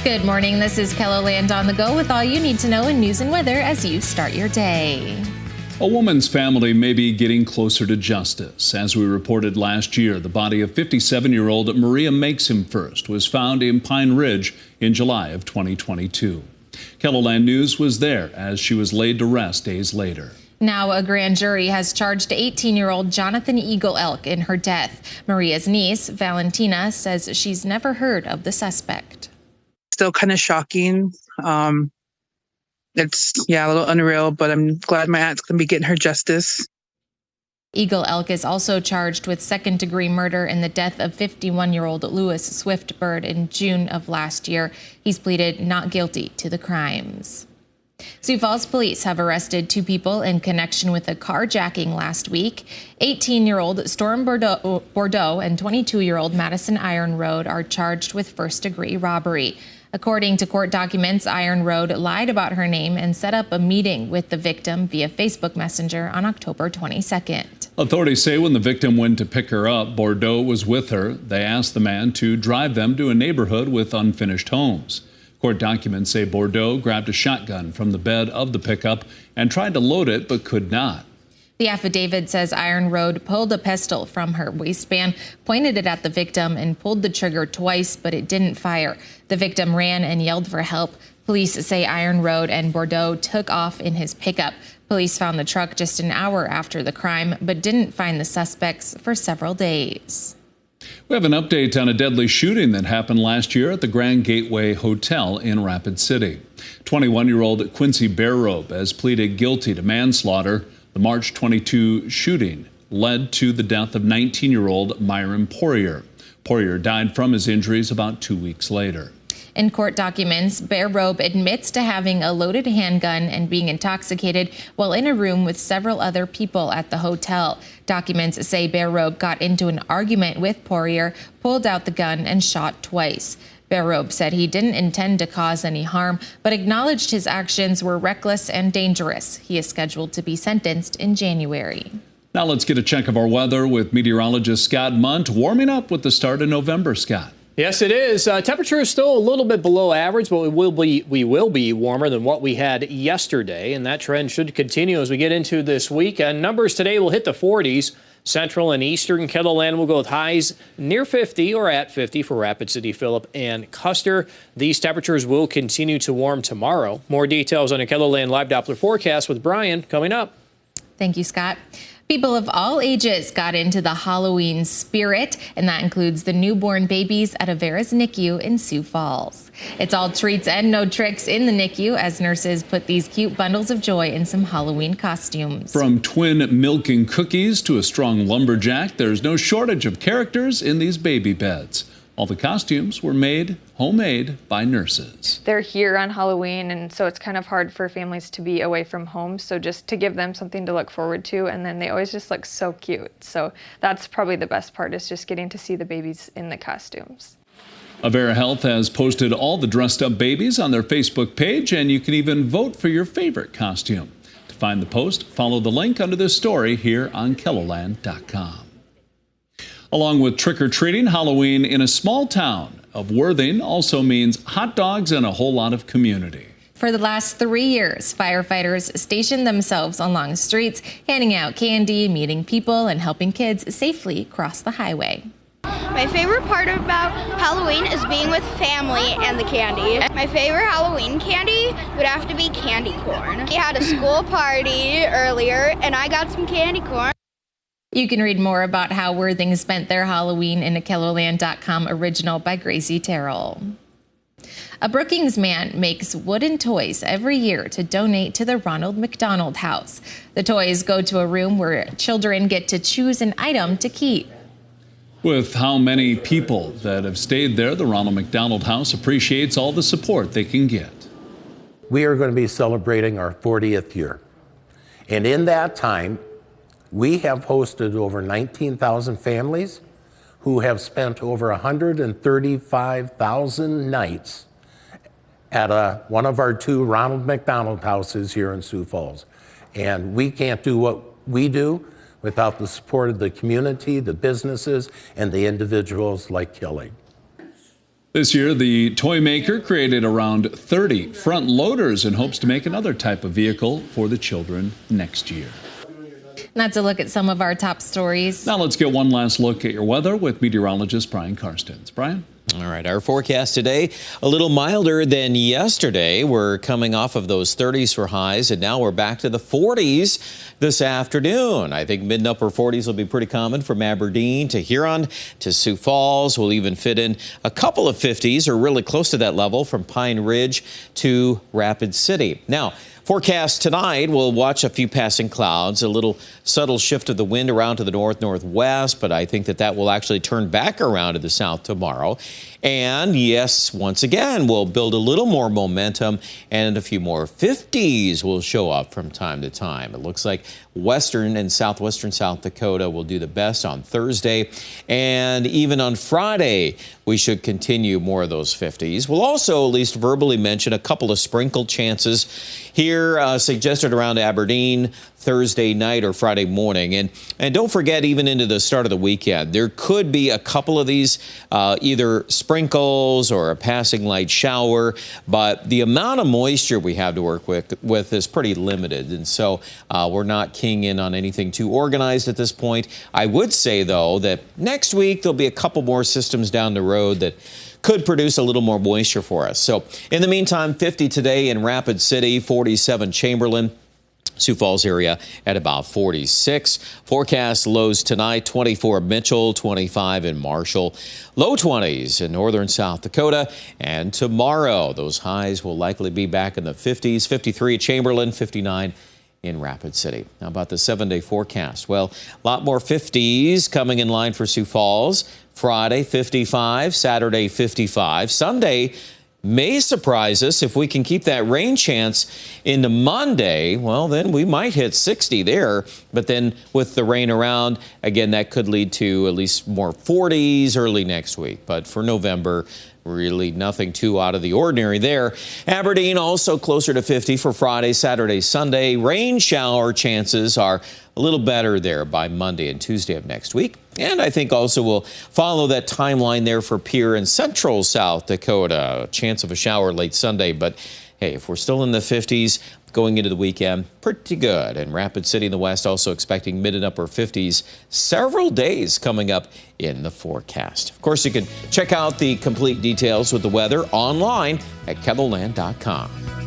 Good morning. This is KELOLAND on the go with all you need to know in news and weather as you start your day. A woman's family may be getting closer to justice. As we reported last year, the body of 57-year-old Maria Makes-Him First was found in Pine Ridge in July of 2022. KELOLAND News was there as she was laid to rest days later. Now a grand jury has charged 18-year-old Jonathan Eagle Elk in her death. Maria's niece, Valentina, says she's never heard of the suspect. Still kind of shocking. It's, a little unreal, but I'm glad my aunt's going to be getting her justice. Eagle Elk is also charged with second-degree murder in the death of 51-year-old Lewis Swift Bird in June of last year. He's pleaded not guilty to the crimes. Sioux Falls police have arrested 2 people in connection with a carjacking last week. 18-year-old Storm Bordeaux and 22-year-old Madison Iron Road are charged with first-degree robbery. According to court documents, Iron Road lied about her name and set up a meeting with the victim via Facebook Messenger on October 22nd. Authorities say when the victim went to pick her up, Bordeaux was with her. They asked the man to drive them to a neighborhood with unfinished homes. Court documents say Bordeaux grabbed a shotgun from the bed of the pickup and tried to load it but could not. The affidavit says Iron Road pulled a pistol from her waistband, pointed it at the victim, and pulled the trigger twice, but it didn't fire. The victim ran and yelled for help. Police say Iron Road and Bordeaux took off in his pickup. Police found the truck just an hour after the crime, but didn't find the suspects for several days. We have an update on a deadly shooting that happened last year at the Grand Gateway Hotel in Rapid City. 21-year-old Quincy Bearrobe has pleaded guilty to manslaughter. The March 22 shooting led to the death of 19-year-old Myron Poirier. Poirier died from his injuries about 2 weeks later. In court documents, Bearrobe admits to having a loaded handgun and being intoxicated while in a room with several other people at the hotel. Documents say Bearrobe got into an argument with Poirier, pulled out the gun, and shot twice. Bearrobe said he didn't intend to cause any harm, but acknowledged his actions were reckless and dangerous. He is scheduled to be sentenced in January. Now let's get a check of our weather with meteorologist Scott Munt. Warming up with the start of November, Scott. Yes, it is. Temperature is still a little bit below average, but we will be warmer than what we had yesterday, and that trend should continue as we get into this week. Numbers today will hit the 40s. Central and eastern KELOLAND will go with highs near 50 or at 50 for Rapid City, Phillip, and Custer. These temperatures will continue to warm tomorrow. More details on a KELOLAND live Doppler forecast with Brian coming up. Thank you, Scott. People of all ages got into the Halloween spirit, and that includes the newborn babies at Avera's NICU in Sioux Falls. It's all treats and no tricks in the NICU as nurses put these cute bundles of joy in some Halloween costumes. From twin milk and cookies to a strong lumberjack, there's no shortage of characters in these baby beds. All the costumes were made homemade by nurses. They're here on Halloween, and so it's kind of hard for families to be away from home. So just to give them something to look forward to, and then they always just look so cute. So that's probably the best part, is just getting to see the babies in the costumes. Avera Health has posted all the dressed up babies on their Facebook page, and you can even vote for your favorite costume. To find the post, follow the link under this story here on KELOLAND.com. Along with trick-or-treating, Halloween in a small town of Worthing also means hot dogs and a whole lot of community. For the last 3 years, firefighters stationed themselves along streets, handing out candy, meeting people, and helping kids safely cross the highway. My favorite part about Halloween is being with family and the candy. My favorite Halloween candy would have to be candy corn. We had a school party earlier, and I got some candy corn. You can read more about how Worthing spent their Halloween in a KELOLAND.com original by Gracie Terrell. A Brookings man makes wooden toys every year to donate to the Ronald McDonald House. The toys go to a room where children get to choose an item to keep. With how many people that have stayed there, the Ronald McDonald House appreciates all the support they can get. We are going to be celebrating our 40th year. And in that time, we have hosted over 19,000 families who have spent over 135,000 nights at one of our 2 Ronald McDonald houses here in Sioux Falls. And we can't do what we do without the support of the community, the businesses, and the individuals like Kelly. This year, the toy maker created around 30 front loaders in hopes to make another type of vehicle for the children next year. That's a look at some of our top stories. Now let's get one last look at your weather with meteorologist Brian Karstens. Brian? All right, our forecast today, a little milder than yesterday. We're coming off of those 30s for highs, and now we're back to the 40s this afternoon. I think mid and upper 40s will be pretty common from Aberdeen to Huron to Sioux Falls. We'll even fit in a couple of 50s or really close to that level from Pine Ridge to Rapid City. Now, forecast tonight, we'll watch a few passing clouds, a little subtle shift of the wind around to the north-northwest, but I think that will actually turn back around to the south tomorrow. And yes, once again, we'll build a little more momentum, and a few more 50s will show up from time to time. It looks like western and southwestern South Dakota will do the best on Thursday, and even on Friday, we should continue more of those 50s. We'll also at least verbally mention a couple of sprinkle chances here suggested around Aberdeen Thursday night or Friday morning. And don't forget, even into the start of the weekend, there could be a couple of these either sprinkles or a passing light shower, but the amount of moisture we have to work with is pretty limited. And so we're not keying in on anything too organized at this point. I would say, though, that next week there'll be a couple more systems down the road that could produce a little more moisture for us. So in the meantime, 50 today in Rapid City, 47 Chamberlain, Sioux Falls area at about 46. Forecast lows tonight, 24 Mitchell, 25 in Marshall, low 20s in northern South Dakota. And tomorrow, those highs will likely be back in the 50s, 53 at Chamberlain, 59 in Rapid City. Now about the 7-day forecast. Well, a lot more 50s coming in line for Sioux Falls. Friday, 55, Saturday, 55. Sunday may surprise us if we can keep that rain chance into Monday. Well, then we might hit 60 there. But then with the rain around, again, that could lead to at least more 40s early next week. But for November, really nothing too out of the ordinary there. Aberdeen also closer to 50 for Friday, Saturday, Sunday. Rain shower chances are a little better there by Monday and Tuesday of next week. And I think also we'll follow that timeline there for Pierre in central South Dakota. Chance of a shower late Sunday, but hey, if we're still in the 50s going into the weekend, pretty good. And Rapid City in the west also expecting mid and upper 50s several days coming up in the forecast. Of course, you can check out the complete details with the weather online at KELOLAND.com.